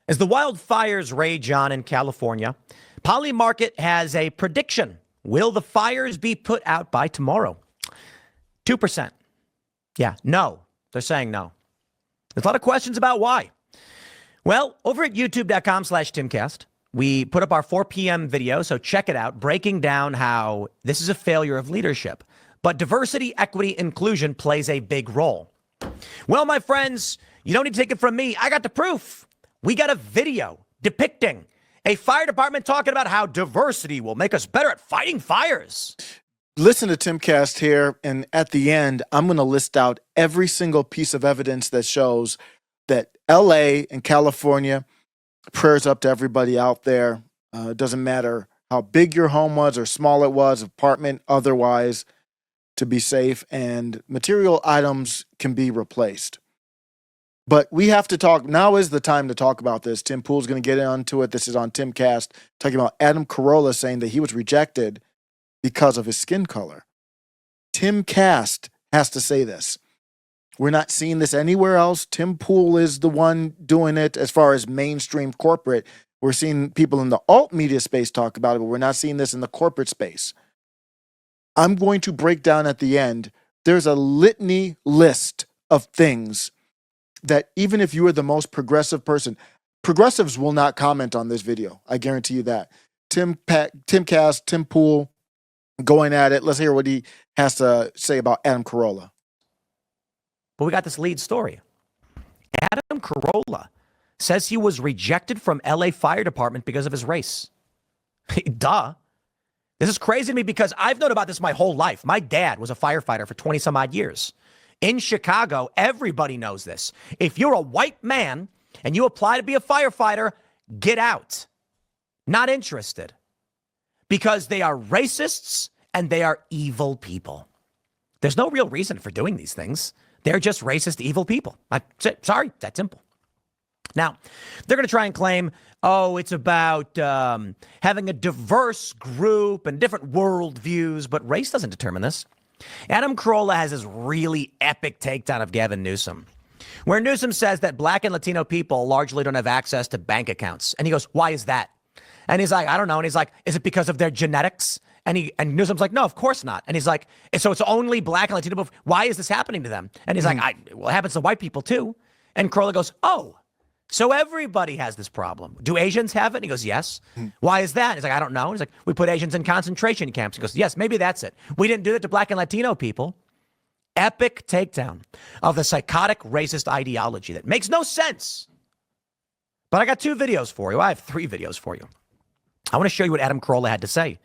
As the wildfires rage on in California, Polymarket has a prediction. Will the fires be put out by tomorrow? 2%. Yeah, no. They're saying no. There's a lot of questions about why. Well, over at youtube.com/Timcast, we put up our 4 p.m. video, so check it out, breaking down how this is a failure of leadership. But diversity, equity, inclusion plays a big role. Well, my friends, you don't need to take it from me. I got the proof. We got a video depicting a fire department talking about how diversity will make us better at fighting fires. Listen to Timcast here, and at the end, I'm going to list out every single piece of evidence that shows that LA and California, prayers up to everybody out there. It doesn't matter how big your home was or small it was, apartment, otherwise, to be safe, and material items can be replaced. But we have to talk. Now is the time to talk about this. Tim Pool's going to get into it. This is on Timcast, talking about Adam Carolla saying that he was rejected because of his skin color. Timcast has to say this. We're not seeing this anywhere else. Tim Pool is the one doing it as far as mainstream corporate. We're seeing people in the alt media space talk about it, but we're not seeing this in the corporate space. I'm going to break down at the end. There's a litany list of things that even if you are the most progressive person, progressives will not comment on this video. I guarantee you that. Timcast, Tim Pool, going at it. Let's hear what he has to say about Adam Carolla. But we got this lead story. Adam Carolla says he was rejected from LA Fire Department because of his race. Duh. This is crazy to me because I've known about this my whole life. My dad was a firefighter for 20 some odd years. In Chicago, everybody knows this. If you're a white man and you apply to be a firefighter, get out. Not interested. Because they are racists and they are evil people. There's no real reason for doing these things. They're just racist, evil people. Sorry, that's simple. Now, they're going to try and claim, oh, it's about having a diverse group and different worldviews, but race doesn't determine this. Adam Carolla has this really epic takedown of Gavin Newsom, where Newsom says that Black and Latino people largely don't have access to bank accounts. And he goes, why is that? And he's like, I don't know. And he's like, is it because of their genetics? And Newsom's like, no, of course not. And he's like, so it's only Black and Latino people. Why is this happening to them? And he's like, well, it happens to white people too. And Carolla goes, oh, so everybody has this problem. Do Asians have it? And he goes, yes. Why is that? He's like, I don't know. He's like, we put Asians in concentration camps. He goes, yes, maybe that's it. We didn't do that to Black and Latino people. Epic takedown of the psychotic racist ideology that makes no sense. But I got 2 videos for you. I have 3 videos for you. I want to show you what Adam Carolla had to say.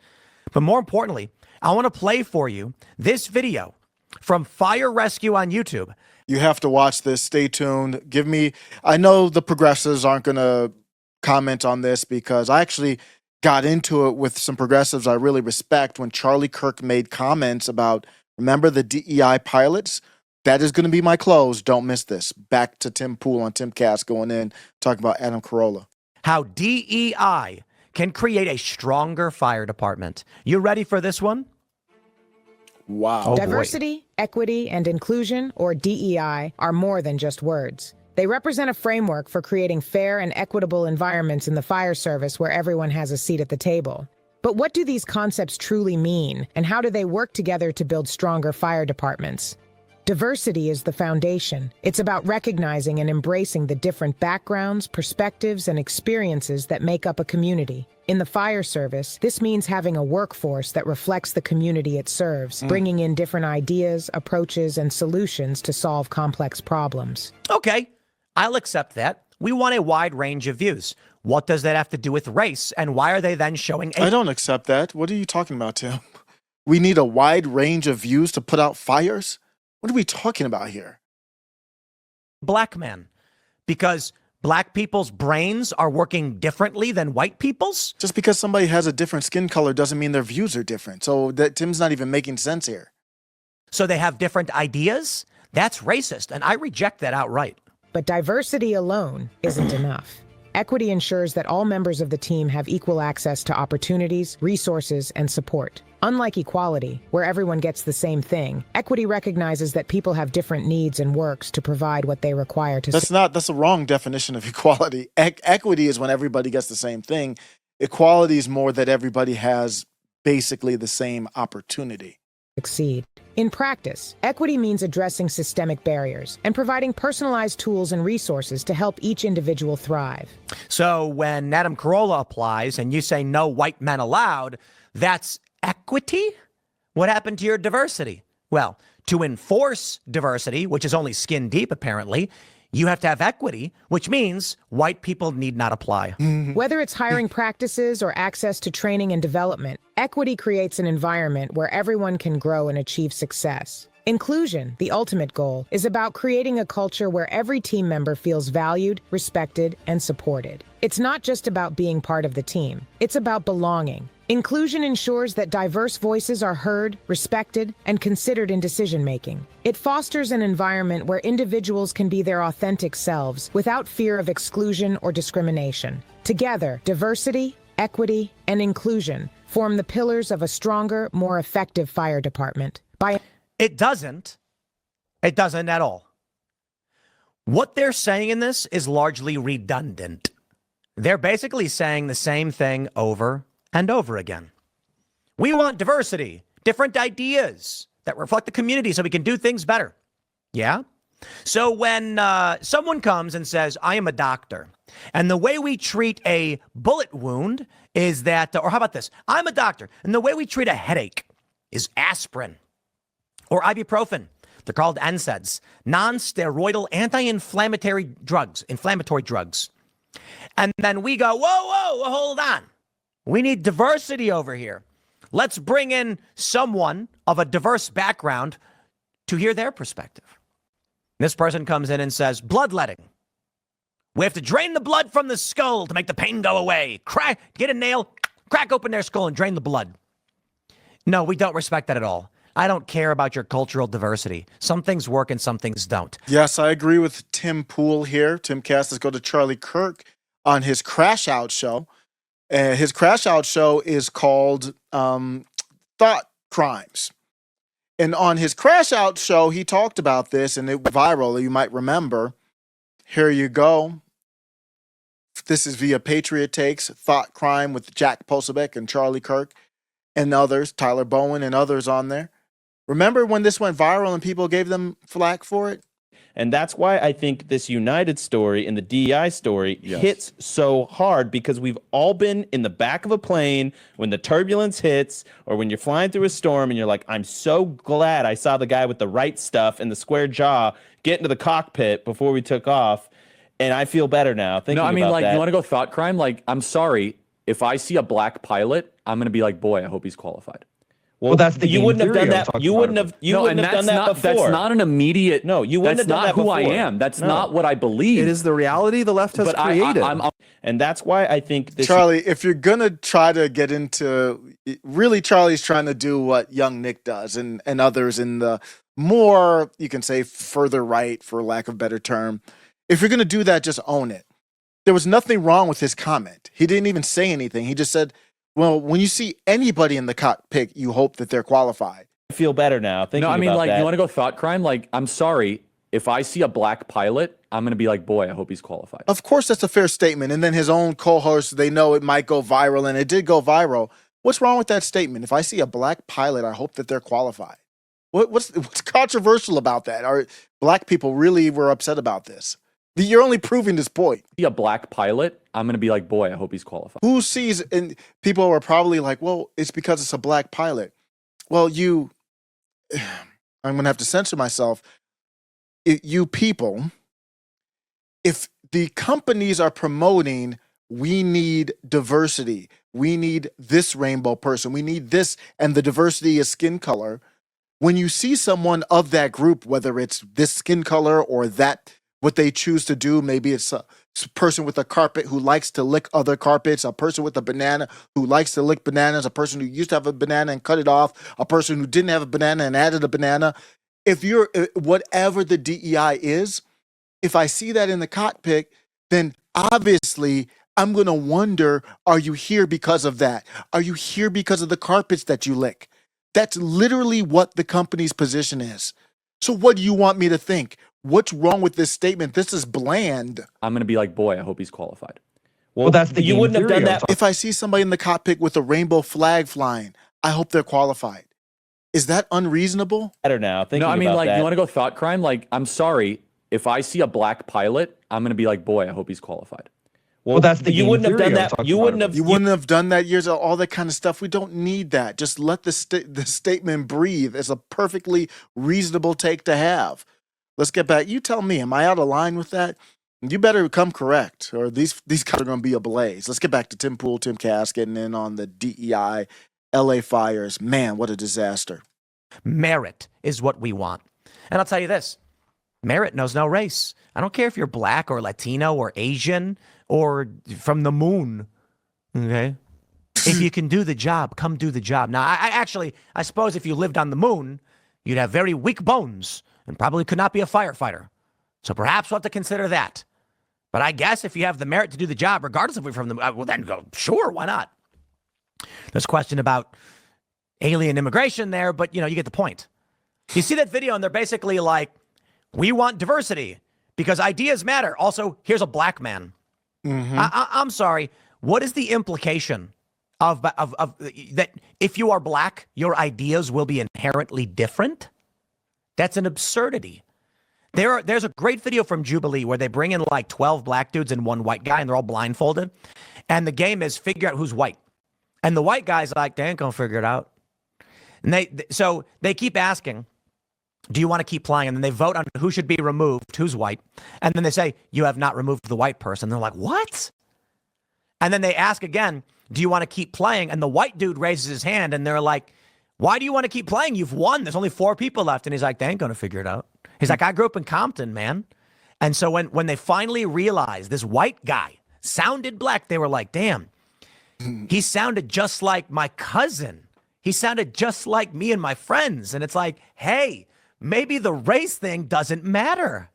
But more importantly, I want to play for you this video from Fire Rescue on YouTube. You have to watch this. Stay tuned. I know the progressives aren't going to comment on this because I actually got into it with some progressives I really respect when Charlie Kirk made comments about, remember the DEI pilots? That is going to be my close. Don't miss this. Back to Tim Pool on Timcast going in, talking about Adam Carolla. How DEI can create a stronger fire department. You ready for this one? Wow. Oh, Diversity, equity, and inclusion, or DEI, are more than just words. They represent a framework for creating fair and equitable environments in the fire service where everyone has a seat at the table. But what do these concepts truly mean, and how do they work together to build stronger fire departments? Diversity is the foundation. It's about recognizing and embracing the different backgrounds, perspectives, and experiences that make up a community. In the fire service, this means having a workforce that reflects the community it serves, bringing in different ideas, approaches, and solutions to solve complex problems. Okay, I'll accept that. We want a wide range of views. What does that have to do with race, and why are they then showing I don't accept that. What are you talking about, Tim? We need a wide range of views to put out fires? What are we talking about here? Black men? Because Black people's brains are working differently than white people's? Just because somebody has a different skin color doesn't mean their views are different. So that Tim's not even making sense here. So they have different ideas? That's racist, and I reject that outright. But diversity alone isn't enough. Equity ensures that all members of the team have equal access to opportunities, resources, and support. Unlike equality, where everyone gets the same thing, equity recognizes that people have different needs and works to provide what they require to That's a wrong definition of equality. Equity is when everybody gets the same thing. Equality is more that everybody has basically the same opportunity. succeed. In practice, equity means addressing systemic barriers and providing personalized tools and resources to help each individual thrive. So when Adam Carolla applies and you say no white men allowed, that's equity? What happened to your diversity? Well, to enforce diversity, which is only skin deep apparently, you have to have equity, which means white people need not apply. Whether it's hiring practices or access to training and development, equity creates an environment where everyone can grow and achieve success. Inclusion, the ultimate goal, is about creating a culture where every team member feels valued, respected, and supported. It's not just about being part of the team. It's about belonging. Inclusion ensures that diverse voices are heard, respected, and considered in decision-making. It fosters an environment where individuals can be their authentic selves without fear of exclusion or discrimination. Together, diversity, equity, and inclusion form the pillars of a stronger, more effective fire department. It doesn't at all. What they're saying in this is largely redundant. They're basically saying the same thing over and over again. We want diversity, different ideas that reflect the community so we can do things better. Yeah? So when someone comes and says, I am a doctor, and the way we treat a bullet wound is that, or how about this? I'm a doctor, and the way we treat a headache is aspirin or ibuprofen. They're called NSAIDs, non-steroidal anti-inflammatory drugs, And then we go, whoa, hold on. We need diversity over here. Let's bring in someone of a diverse background to hear their perspective. This person comes in and says, bloodletting. We have to drain the blood from the skull to make the pain go away. Get a nail, crack open their skull and drain the blood. No, we don't respect that at all. I don't care about your cultural diversity. Some things work and some things don't. Yes, I agree with Tim Pool here. Tim Cass. Let's go to Charlie Kirk on his Crash Out show. His Crash Out show is called Thought Crimes. And on his Crash Out show, he talked about this, and it went viral. You might remember. Here you go. This is via Patriot Takes, Thought Crime with Jack Posobiec and Charlie Kirk and others, Tyler Bowen and others on there. Remember when this went viral and people gave them flack for it? And that's why I think this United story and the DEI story hits so hard, because we've all been in the back of a plane when the turbulence hits, or when you're flying through a storm and you're like, I'm so glad I saw the guy with the right stuff and the square jaw get into the cockpit before we took off. And I feel better now thinking about that. No, I mean, like, you want to go thought crime? Like, I'm sorry. If I see a black pilot, I'm going to be like, boy, I hope he's qualified. Well, that's the you game wouldn't have theory done I'm that. talking You about. wouldn't have. You wouldn't have done that before. That's not an immediate. No, you wouldn't have done that That's not who before. I am. That's No. not what I believe. It is the reality the left has But created. I'm And that's why I think this. Charlie, if you're going to try to get into, really Charlie's trying to do what young Nick does and others in the more, you can say, further right, for lack of a better term. If you're going to do that, just own it. There was nothing wrong with his comment. He didn't even say anything. He just said, well, when you see anybody in the cockpit, you hope that they're qualified. I feel better now thinking no, I mean, about like, that. you want to go thought crime? Like, I'm sorry. If I see a black pilot, I'm going to be like, boy, I hope he's qualified. Of course, that's a fair statement. And then his own co-host, they know it might go viral, and it did go viral. What's wrong with that statement? If I see a black pilot, I hope that they're qualified. What's controversial about that? Are black people really were upset about this? You're only proving this point. See a black pilot, I'm going to be like, boy, I hope he's qualified. Who sees, and people are probably like, well, it's because it's a black pilot. Well, I'm going to have to censor myself. You people, if the companies are promoting, we need diversity, we need this rainbow person, we need this, and the diversity is skin color. When you see someone of that group, whether it's this skin color or that, what they choose to do, maybe it's a person with a carpet who likes to lick other carpets, a person with a banana who likes to lick bananas, a person who used to have a banana and cut it off, a person who didn't have a banana and added a banana. If you're, whatever the DEI is, if I see that in the cockpit, then obviously I'm going to wonder, are you here because of that? Are you here because of the carpets that you lick? That's literally what the company's position is. So what do you want me to think? What's wrong with this statement? This is bland. I'm going to be like, boy, I hope he's qualified. Well, that's the you wouldn't have done that. If I see somebody in the cockpit with a rainbow flag flying, I hope they're qualified. Is that unreasonable? Better now. No, I mean, about like, that. you want to go thought crime? Like, I'm sorry. If I see a black pilot, I'm going to be like, boy, I hope he's qualified. Well, that's the you wouldn't have done that. You wouldn't have done that years ago, all that kind of stuff. We don't need that. Just let the statement breathe. It's a perfectly reasonable take to have. Let's get back. You tell me, am I out of line with that? You better come correct, or these guys are going to be ablaze. Let's get back to Tim Pool, Tim Cass getting in on the DEI, LA fires. Man, what a disaster. Merit is what we want. And I'll tell you this, merit knows no race. I don't care if you're black or Latino or Asian or from the moon, okay? If you can do the job, come do the job. Now, I suppose if you lived on the moon, you'd have very weak bones and probably could not be a firefighter. So perhaps we'll have to consider that. But I guess if you have the merit to do the job, regardless if we're from the moon, well, then go, sure, why not? There's a question about alien immigration there, but, you get the point. You see that video, and they're basically like, we want diversity because ideas matter. Also, here's a black man. Mm-hmm. I'm sorry. What is the implication of that if you are black, your ideas will be inherently different? That's an absurdity. There's a great video from Jubilee where they bring in like 12 black dudes and one white guy, and they're all blindfolded. And the game is figure out who's white. And the white guy's like, they ain't gonna figure it out. And so they keep asking, do you want to keep playing? And then they vote on who should be removed, who's white. And then they say, you have not removed the white person. They're like, what? And then they ask again, do you want to keep playing? And the white dude raises his hand and they're like, why do you want to keep playing? You've won. There's only 4 people left. And he's like, they ain't going to figure it out. He's like, I grew up in Compton, man. And so when they finally realized this white guy sounded black, they were like, damn, he sounded just like my cousin. He sounded just like me and my friends. And it's like, hey, maybe the race thing doesn't matter.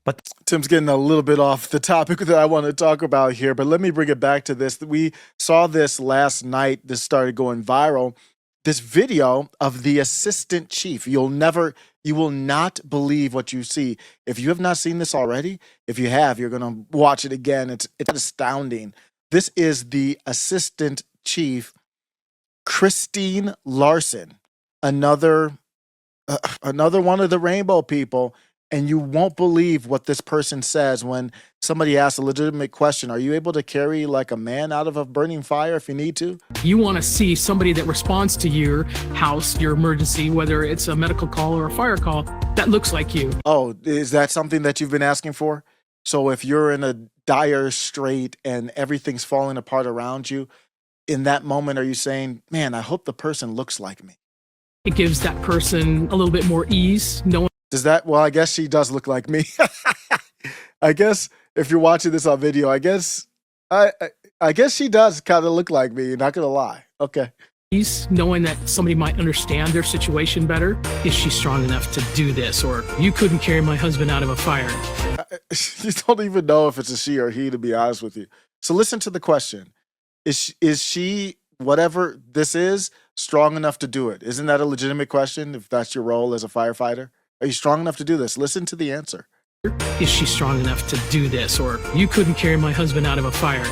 But Tim's getting a little bit off the topic that I want to talk about here, but let me bring it back to this. We saw this last night. This started going viral. This video of the assistant chief. You will not believe what you see. If you have not seen this already, if you have, you're going to watch it again. It's astounding. This is the assistant chief, Christine Larson, another one of the rainbow people. And you won't believe what this person says when somebody asks a legitimate question. Are you able to carry like a man out of a burning fire if you need to? You want to see somebody that responds to your house, your emergency, whether it's a medical call or a fire call, that looks like you. Oh, is that something that you've been asking for? So if you're in a dire strait and everything's falling apart around you, in that moment, are you saying, man, I hope the person looks like me? It gives that person a little bit more ease, knowing. Does that? Well, I guess she does look like me. I guess if you're watching this on video, I guess she does kind of look like me. Not gonna lie. Okay. Ease, knowing that somebody might understand their situation better. Is she strong enough to do this? Or you couldn't carry my husband out of a fire. You don't even know if it's a she or he, to be honest with you. So listen to the question: Is she whatever this is strong enough to do it? Isn't that a legitimate question? If that's your role as a firefighter. Are you strong enough to do this? Listen to the answer. Is she strong enough to do this? Or you couldn't carry my husband out of a fire,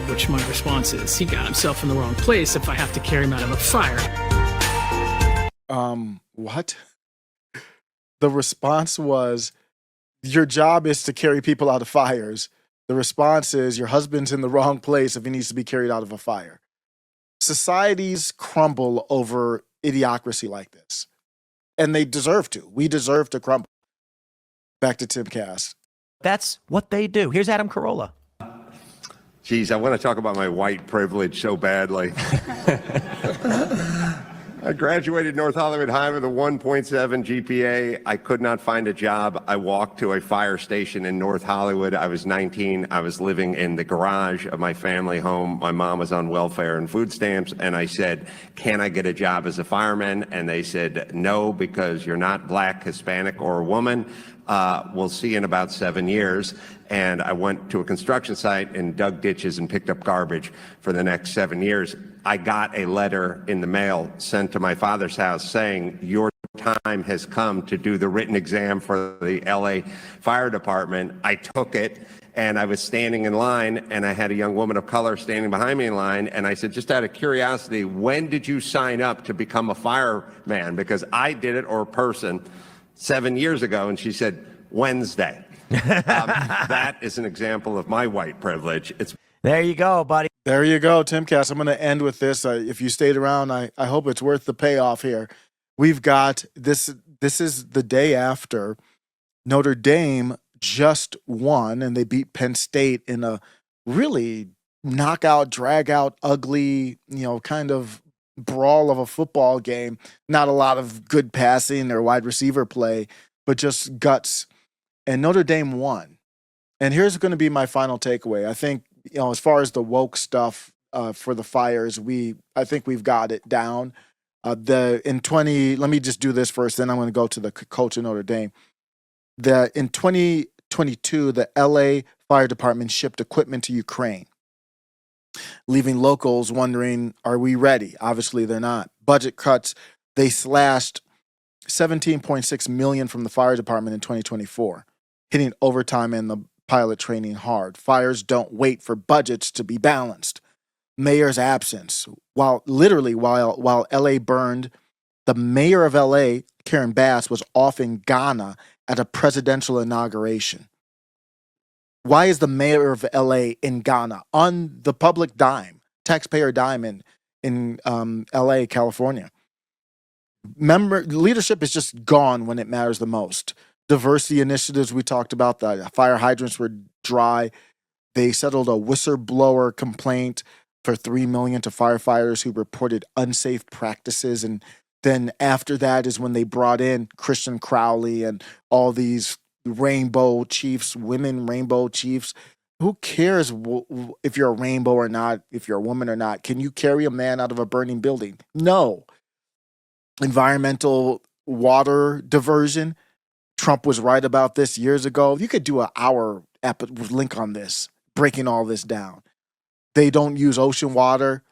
which my response is, he got himself in the wrong place if I have to carry him out of a fire. What? The response was, your job is to carry people out of fires. The response is, your husband's in the wrong place if he needs to be carried out of a fire. Societies crumble over idiocracy like this. And they deserve to. We deserve to crumble. Back to Tim Cass. that's what they do. Here's Adam Carolla. Geez, I want to talk about my white privilege so badly. I graduated North Hollywood High with a 1.7 GPA. I could not find a job. I walked to a fire station in North Hollywood. I was 19. I was living in the garage of my family home. My mom was on welfare and food stamps. And I said, can I get a job as a fireman? And they said, no, because you're not black, Hispanic, or a woman. We'll see in about 7 years. And I went to a construction site and dug ditches and picked up garbage for the next 7 years. I got a letter in the mail sent to my father's house saying, your time has come to do the written exam for the LA Fire Department. I took it, and I was standing in line, and I had a young woman of color standing behind me in line, and I said, just out of curiosity, when did you sign up to become a fireman? Because I did it, or a person, 7 years ago. And she said, Wednesday. That is an example of my white privilege. There you go, buddy. There you go, Timcast. I'm going to end with this. If you stayed around, I hope it's worth the payoff here. We've got this. This is the day after Notre Dame just won, and they beat Penn State in a really knockout, drag-out, ugly, kind of brawl of a football game. Not a lot of good passing or wide receiver play, but just guts. And Notre Dame won. And here's going to be my final takeaway. I think, as far as the woke stuff for the Fires, I think we've got it down. Let me just do this first, then I'm going to go to the coach of Notre Dame. In 2022, the LA Fire Department shipped equipment to Ukraine, leaving locals wondering, are we ready? Obviously, they're not. Budget cuts, they slashed $17.6 million from the fire department in 2024, hitting overtime and the pilot training hard. Fires don't wait for budgets to be balanced. Mayor's absence. While LA burned, the mayor of LA, Karen Bass, was off in Ghana at a presidential inauguration. Why is the mayor of LA in Ghana on the public dime, taxpayer dime in LA, California? Leadership is just gone when it matters the most. Diversity initiatives, we talked about, the fire hydrants were dry. They settled a whistleblower complaint for $3 million to firefighters who reported unsafe practices. And then after that is when they brought in Christian Crowley and all these rainbow chiefs, women rainbow chiefs. Who cares if you're a rainbow or not, if you're a woman or not? Can you carry a man out of a burning building? No. Environmental water diversion. Trump was right about this years ago. You could do an hour link on this, breaking all this down. They don't use ocean water.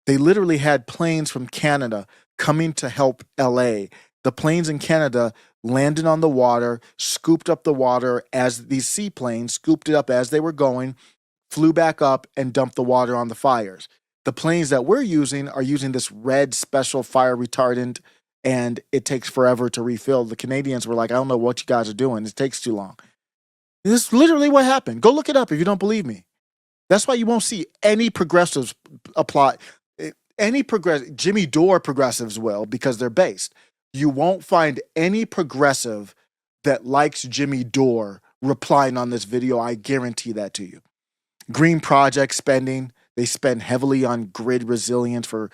They literally had planes from Canada coming to help LA. The planes in Canada landed on the water, scooped up the water as these seaplanes scooped it up as they were going, flew back up and dumped the water on the fires. The planes that we're using are using this red special fire retardant, and it takes forever to refill. The Canadians were like, I don't know what you guys are doing. It takes too long. This is literally what happened. Go look it up if you don't believe me. That's why you won't see any progressives apply. Jimmy Dore progressives will, because they're based. You won't find any progressive that likes Jimmy Dore replying on this video. I guarantee that to you. Green project spending. They spend heavily on grid resilience for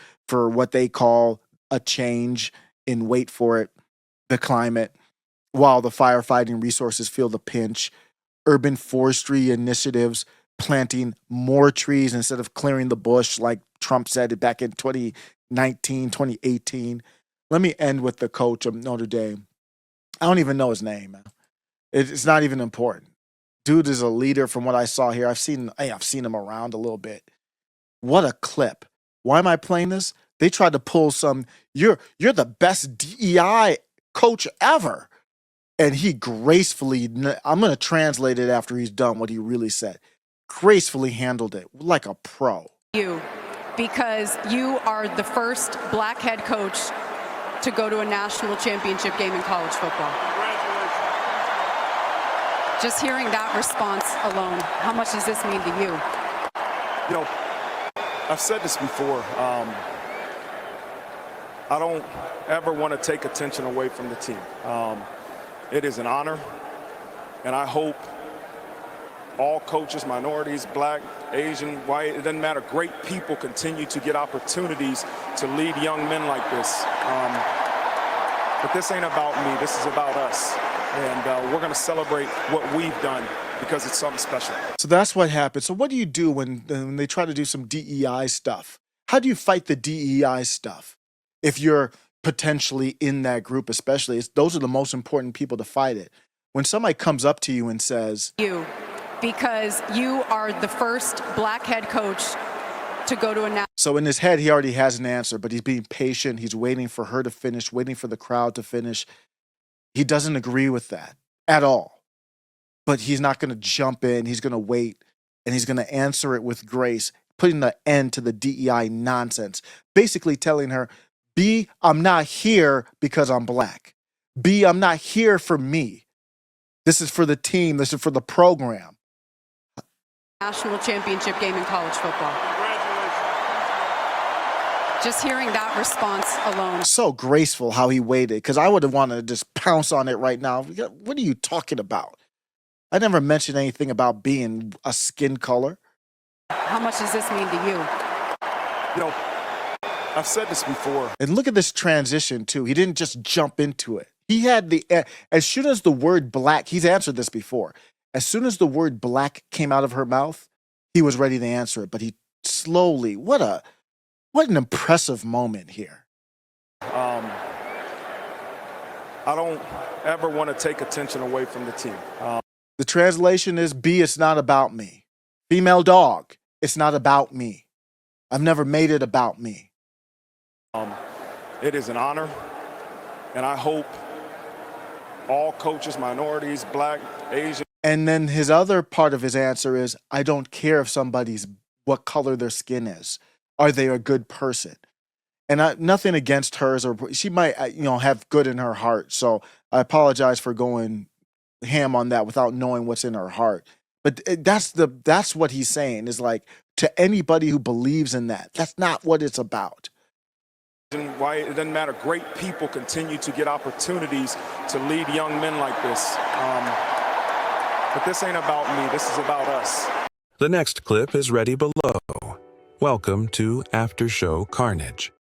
what they call a change in, wait for it, the climate, while the firefighting resources feel the pinch. Urban forestry initiatives, planting more trees instead of clearing the bush like Trump said it back in 2019, 2018. Let me end with the coach of Notre Dame. I don't even know his name, man. It's not even important. Dude is a leader from what I saw here. I've seen him around a little bit. What a clip. Why am I playing this? They tried to pull some, you're the best DEI coach ever. And he gracefully, I'm going to translate it after he's done what he really said, gracefully handled it like a pro. Because you are the first black head coach to go to a national championship game in college football. Just hearing that response alone, how much does this mean to you? I've said this before. I don't ever want to take attention away from the team. It is an honor, and I hope all coaches, minorities, black, Asian, white, it doesn't matter, great people continue to get opportunities to lead young men like this. But this ain't about me, this is about us. And we're gonna celebrate what we've done because it's something special. So that's what happened. So what do you do when they try to do some DEI stuff? How do you fight the DEI stuff? If you're potentially in that group, especially, those are the most important people to fight it. When somebody comes up to you and says, You, because you are the first black head coach to go to a national. so in his head, he already has an answer, but he's being patient. He's waiting for her to finish, waiting for the crowd to finish. He doesn't agree with that at all. But he's not going to jump in. He's going to wait, and he's going to answer it with grace, putting the end to the DEI nonsense, basically telling her, B, I'm not here because I'm black. B, I'm not here for me. This is for the team. This is for the program. National championship game in college football. Just hearing that response alone. So graceful how he waited, because I would have wanted to just pounce on it right now. What are you talking about? I never mentioned anything about being a skin color. How much does this mean to you? You know, I've said this before. And look at this transition, too. He didn't just jump into it. He had as soon as the word black, he's answered this before. As soon as the word black came out of her mouth, he was ready to answer it. But he slowly, what an impressive moment here. I don't ever want to take attention away from the team. The translation is, B, it's not about me. Female dog, it's not about me. I've never made it about me. It is an honor, and I hope all coaches, minorities, black, Asian. And then his other part of his answer is, I don't care if what color their skin is. Are they a good person? And nothing against hers, or she might, have good in her heart. So I apologize for going ham on that without knowing what's in her heart. But that's what he's saying, is like, to anybody who believes in that, that's not what it's about. Why it doesn't matter. Great people continue to get opportunities to lead young men like this. But this ain't about me. This is about us. The next clip is ready below. Welcome to After Show Carnage.